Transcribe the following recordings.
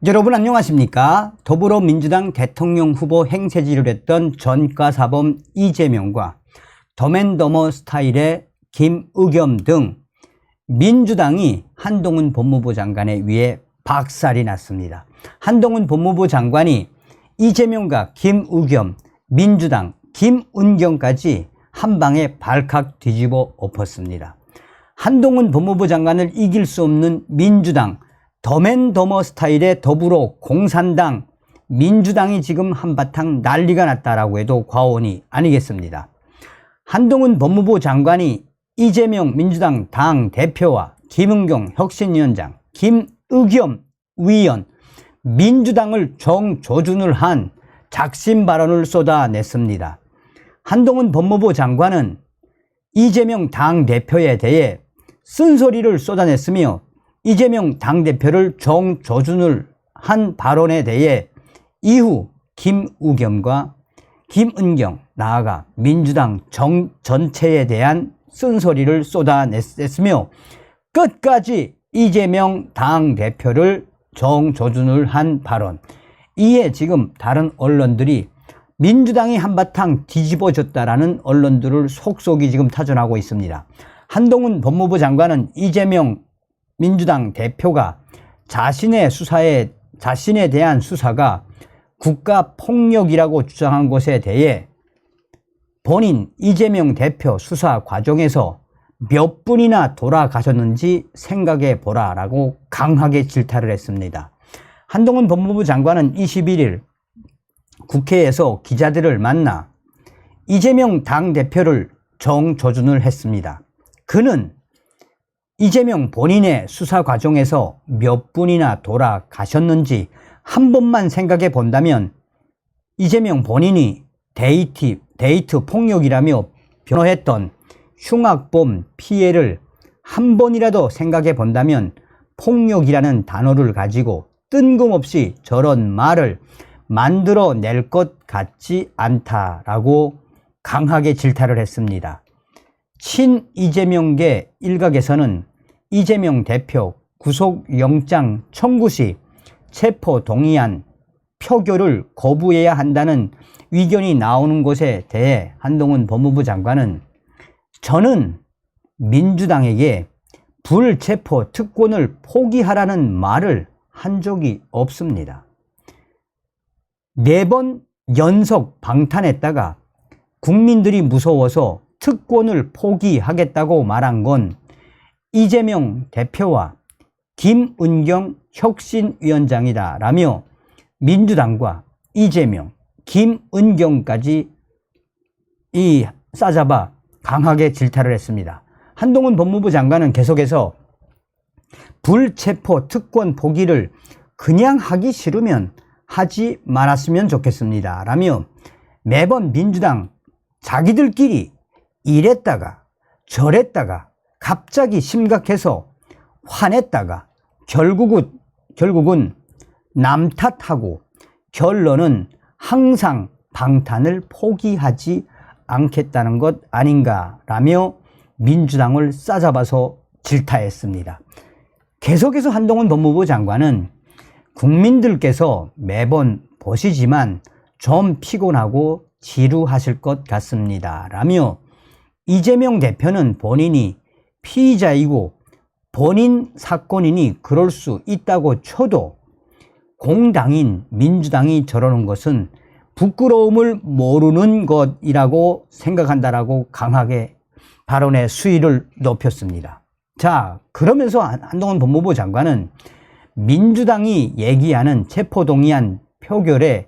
여러분 안녕하십니까? 더불어민주당 대통령 후보 행세지를 했던 전과사범 이재명과 덤앤더머 스타일의 김의겸 등 민주당이 한동훈 법무부 장관에 의해 박살이 났습니다. 한동훈 법무부 장관이 이재명과 김의겸, 민주당 김은경까지 한방에 발칵 뒤집어 엎었습니다. 한동훈 법무부 장관을 이길 수 없는 민주당, 덤앤더머 스타일의 더불어 공산당, 민주당이 지금 한바탕 난리가 났다라고 해도 과언이 아니겠습니다. 한동훈 법무부 장관이 이재명 민주당 당 대표와 김은경 혁신위원장, 김의겸 위원, 민주당을 정조준을 한 작심 발언을 쏟아냈습니다. 한동훈 법무부 장관은 이재명 당 대표에 대해 쓴소리를 쏟아냈으며 이재명 당대표를 정조준을 한 발언에 대해 이후 김의겸과 김은경, 나아가 민주당 전체에 대한 쓴소리를 쏟아냈으며 끝까지 이재명 당대표를 정조준을 한 발언. 이에 지금 다른 언론들이 민주당이 한바탕 뒤집어졌다라는 언론들을 속속이 지금 타전하고 있습니다. 한동훈 법무부 장관은 이재명 민주당 대표가 자신에 대한 수사가 국가폭력이라고 주장한 것에 대해 본인 이재명 대표 수사 과정에서 몇 분이나 돌아가셨는지 생각해 보라라고 강하게 질타를 했습니다. 한동훈 법무부 장관은 21일 국회에서 기자들을 만나 이재명 당대표를 정조준을 했습니다. 그는 이재명 본인의 수사 과정에서 몇 분이나 돌아가셨는지 한 번만 생각해 본다면 이재명 본인이 데이트 폭력이라며 변호했던 흉악범 피해를 한 번이라도 생각해 본다면 폭력이라는 단어를 가지고 뜬금없이 저런 말을 만들어낼 것 같지 않다라고 강하게 질타를 했습니다. 친 이재명계 일각에서는 이재명 대표 구속영장 청구 시 체포동의안 표결을 거부해야 한다는 의견이 나오는 것에 대해 한동훈 법무부 장관은 저는 민주당에게 불체포 특권을 포기하라는 말을 한 적이 없습니다. 4번 연속 방탄했다가 국민들이 무서워서 특권을 포기하겠다고 말한 건 이재명 대표와 김은경 혁신위원장이다 라며 민주당과 이재명, 김은경까지 싸잡아 강하게 질타를 했습니다. 한동훈 법무부 장관은 계속해서 불체포 특권 포기를 그냥 하기 싫으면 하지 말았으면 좋겠습니다 라며 매번 민주당 자기들끼리 이랬다가 저랬다가 갑자기 심각해서 화냈다가 결국은 남 탓하고 결론은 항상 방탄을 포기하지 않겠다는 것 아닌가라며 민주당을 싸잡아서 질타했습니다. 계속해서 한동훈 법무부 장관은 국민들께서 매번 보시지만 좀 피곤하고 지루하실 것 같습니다 라며 이재명 대표는 본인이 피의자이고 본인 사건이니 그럴 수 있다고 쳐도 공당인 민주당이 저러는 것은 부끄러움을 모르는 것이라고 생각한다라고 강하게 발언의 수위를 높였습니다. 자, 그러면서 한동훈 법무부 장관은 민주당이 얘기하는 체포동의안 표결에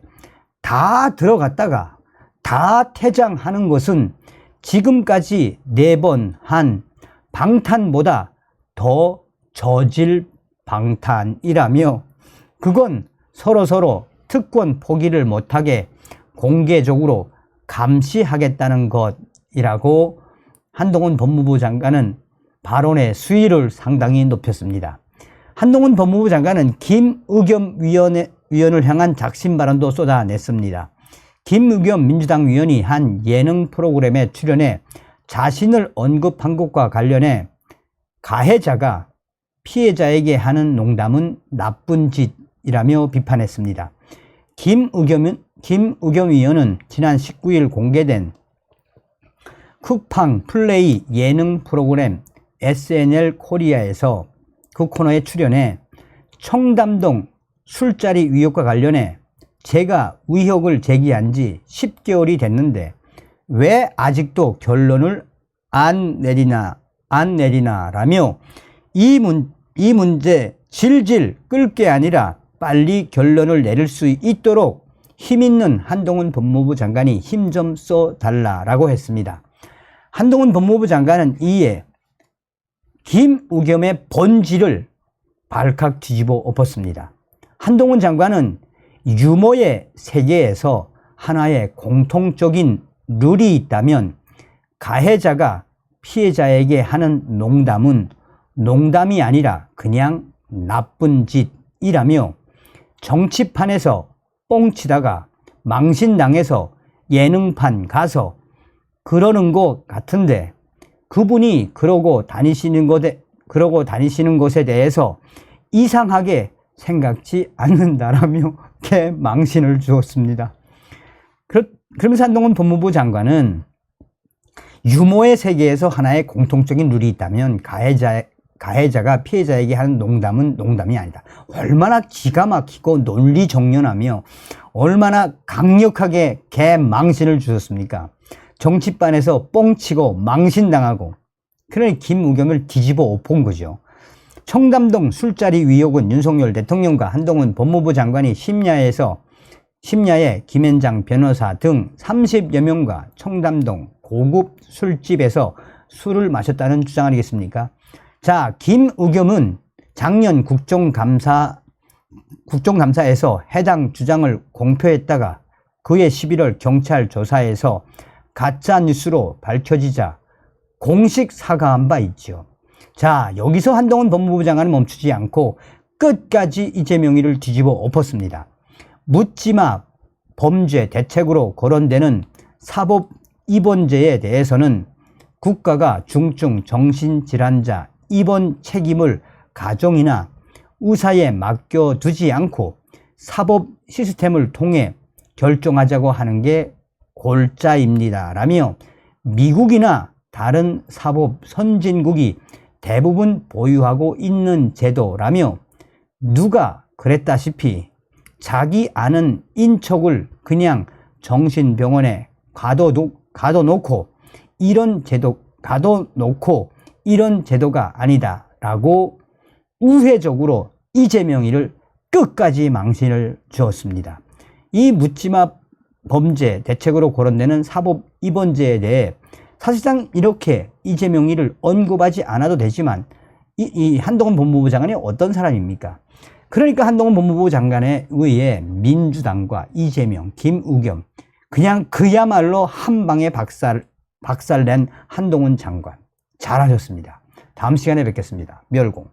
다 들어갔다가 다 퇴장하는 것은 지금까지 4번 한 방탄보다 더 저질 방탄이라며 그건 서로서로 특권 포기를 못하게 공개적으로 감시하겠다는 것이라고 한동훈 법무부 장관은 발언의 수위를 상당히 높였습니다. 한동훈 법무부 장관은 김의겸 위원을 향한 작심 발언도 쏟아냈습니다. 김의겸 민주당 위원이 한 예능 프로그램에 출연해 자신을 언급한 것과 관련해 가해자가 피해자에게 하는 농담은 나쁜 짓 이라며 비판했습니다. 김의겸 위원은 지난 19일 공개된 쿠팡 플레이 예능 프로그램 SNL 코리아에서 그 코너에 출연해 청담동 술자리 의혹과 관련해 제가 의혹을 제기한 지 10개월이 됐는데 왜 아직도 결론을 안 내리나라며 이 문제 질질 끌 게 아니라 빨리 결론을 내릴 수 있도록 힘있는 한동훈 법무부 장관이 힘 좀 써달라라고 했습니다. 한동훈 법무부 장관은 이에 김의겸의 본질을 발칵 뒤집어 엎었습니다. 한동훈 장관은 유머의 세계에서 하나의 공통적인 룰이 있다면 가해자가 피해자에게 하는 농담은 농담이 아니라 그냥 나쁜 짓이라며 정치판에서 뻥치다가 망신당해서 예능판 가서 그러는 것 같은데 그분이 그러고 다니시는 것에 대해서 이상하게 생각지 않는다라며 개망신을 주었습니다. 그러면서 한동훈 법무부 장관은 유머의 세계에서 하나의 공통적인 룰이 있다면 가해자가 피해자에게 하는 농담은 농담이 아니다. 얼마나 기가 막히고 논리정연하며 얼마나 강력하게 개망신을 주셨습니까? 정치판에서 뻥치고 망신당하고 그러니 김의겸을 뒤집어 엎은 거죠. 청담동 술자리 의혹은 윤석열 대통령과 한동훈 법무부 장관이 심야에 김앤장 변호사 등 30여 명과 청담동 고급 술집에서 술을 마셨다는 주장 아니겠습니까? 자, 김의겸은 작년 국정감사에서 해당 주장을 공표했다가 그해 11월 경찰 조사에서 가짜뉴스로 밝혀지자 공식 사과한 바 있죠. 자, 여기서 한동훈 법무부 장관은 멈추지 않고 끝까지 이재명이를 뒤집어 엎었습니다. 묻지마 범죄 대책으로 거론되는 사법 입원제에 대해서는 국가가 중증 정신질환자 입원 책임을 가정이나 의사에 맡겨두지 않고 사법 시스템을 통해 결정하자고 하는 게 골자입니다. 라며 미국이나 다른 사법 선진국이 대부분 보유하고 있는 제도라며 누가 그랬다시피 자기 아는 인척을 그냥 정신병원에 가둬놓고 이런 제도가 아니다라고 우회적으로 이재명이를 끝까지 망신을 주었습니다. 이 묻지마 범죄 대책으로 거론되는 사법 입원제에 대해 사실상 이렇게 이재명이를 언급하지 않아도 되지만 이 한동훈 법무부 장관이 어떤 사람입니까? 그러니까 한동훈 법무부 장관에 의해 민주당과 이재명, 김의겸 그냥 그야말로 한 방에 박살낸 한동훈 장관 잘하셨습니다. 다음 시간에 뵙겠습니다. 멸공.